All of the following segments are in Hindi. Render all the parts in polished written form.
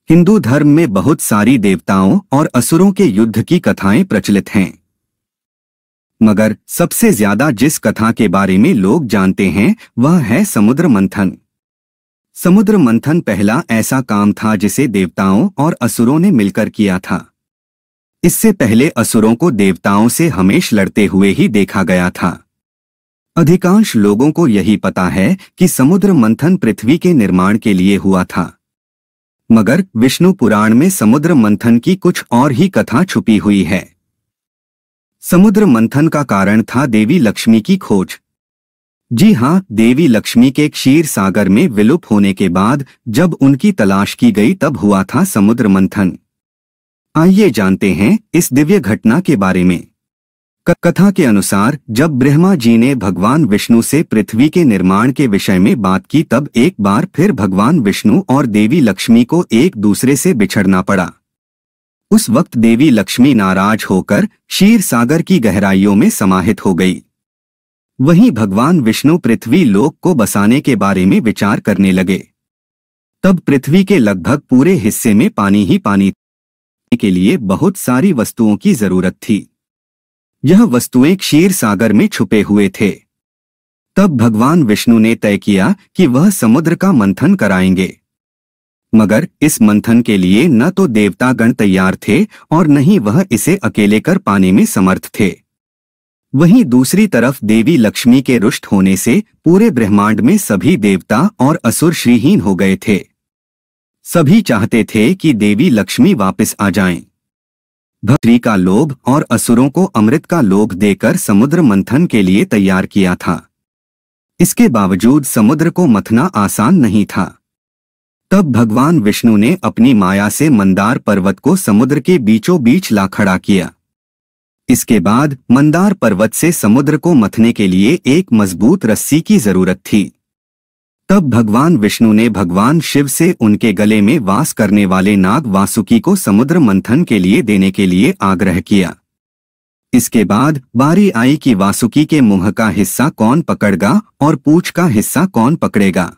हिंदू धर्म में बहुत सारी देवताओं और असुरों के युद्ध की कथाएं प्रचलित हैं, मगर सबसे ज्यादा जिस कथा के बारे में लोग जानते हैं वह है समुद्र मंथन। समुद्र मंथन पहला ऐसा काम था जिसे देवताओं और असुरों ने मिलकर किया था। इससे पहले असुरों को देवताओं से हमेशा लड़ते हुए ही देखा गया था। अधिकांश लोगों को यही पता है कि समुद्र मंथन पृथ्वी के निर्माण के लिए हुआ था, मगर विष्णु पुराण में समुद्र मंथन की कुछ और ही कथा छुपी हुई है। समुद्र मंथन का कारण था देवी लक्ष्मी की खोज। जी हाँ, देवी लक्ष्मी के क्षीर सागर में विलुप्त होने के बाद जब उनकी तलाश की गई तब हुआ था समुद्र मंथन। आइए जानते हैं इस दिव्य घटना के बारे में। कथा के अनुसार जब ब्रह्मा जी ने भगवान विष्णु से पृथ्वी के निर्माण के विषय में बात की तब एक बार फिर भगवान विष्णु और देवी लक्ष्मी को एक दूसरे से बिछड़ना पड़ा। उस वक्त देवी लक्ष्मी नाराज होकर क्षीर सागर की गहराइयों में समाहित हो गई। वहीं भगवान विष्णु पृथ्वी लोक को बसाने के बारे में विचार करने लगे। तब पृथ्वी के लगभग पूरे हिस्से में पानी ही पानी के लिए बहुत सारी वस्तुओं की जरूरत थी। यह वस्तुएं क्षीर सागर में छुपे हुए थे। तब भगवान विष्णु ने तय किया कि वह समुद्र का मंथन कराएंगे, मगर इस मंथन के लिए न तो देवतागण तैयार थे और न ही वह इसे अकेले कर पाने में समर्थ थे। वहीं दूसरी तरफ देवी लक्ष्मी के रुष्ट होने से पूरे ब्रह्मांड में सभी देवता और असुर श्रीहीन हो गए थे। सभी चाहते थे कि देवी लक्ष्मी वापस आ जाएं। भक्ति का लोभ और असुरों को अमृत का लोभ देकर समुद्र मंथन के लिए तैयार किया था। इसके बावजूद समुद्र को मथना आसान नहीं था। तब भगवान विष्णु ने अपनी माया से मंदार पर्वत को समुद्र के बीचों बीच ला खड़ा किया। इसके बाद मंदार पर्वत से समुद्र को मथने के लिए एक मजबूत रस्सी की जरूरत थी। तब भगवान विष्णु ने भगवान शिव से उनके गले में वास करने वाले नाग वासुकी को समुद्र मंथन के लिए देने के लिए आग्रह किया। इसके बाद बारी आई कि वासुकी के मुंह का हिस्सा कौन पकड़ेगा और पूंछ का हिस्सा कौन पकड़ेगा।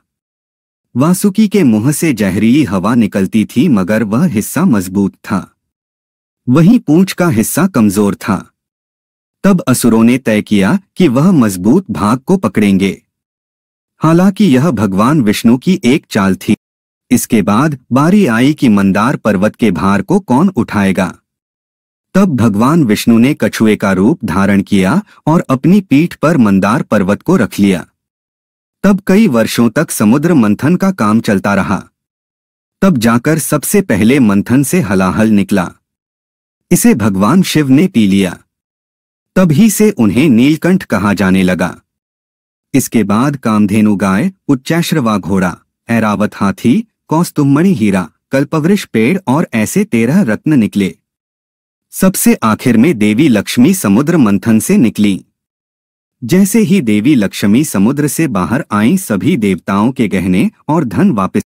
वासुकी के मुंह से जहरीली हवा निकलती थी, मगर वह हिस्सा मजबूत था, वहीं पूंछ का हिस्सा कमजोर था। तब असुरों ने तय किया कि वह मजबूत भाग को पकड़ेंगे। हालांकि यह भगवान विष्णु की एक चाल थी। इसके बाद बारी आई कि मंदार पर्वत के भार को कौन उठाएगा। तब भगवान विष्णु ने कछुए का रूप धारण किया और अपनी पीठ पर मंदार पर्वत को रख लिया। तब कई वर्षों तक समुद्र मंथन का काम चलता रहा। तब जाकर सबसे पहले मंथन से हलाहल निकला। इसे भगवान शिव ने पी लिया। तभी से उन्हें नीलकंठ कहा जाने लगा। इसके बाद कामधेनु गाय, उच्चैश्रवा घोड़ा, ऐरावत हाथी, कौस्तुभमणि हीरा, कल्पवृक्ष पेड़ और ऐसे 13 रत्न निकले। सबसे आखिर में देवी लक्ष्मी समुद्र मंथन से निकली। जैसे ही देवी लक्ष्मी समुद्र से बाहर आईं, सभी देवताओं के गहने और धन वापस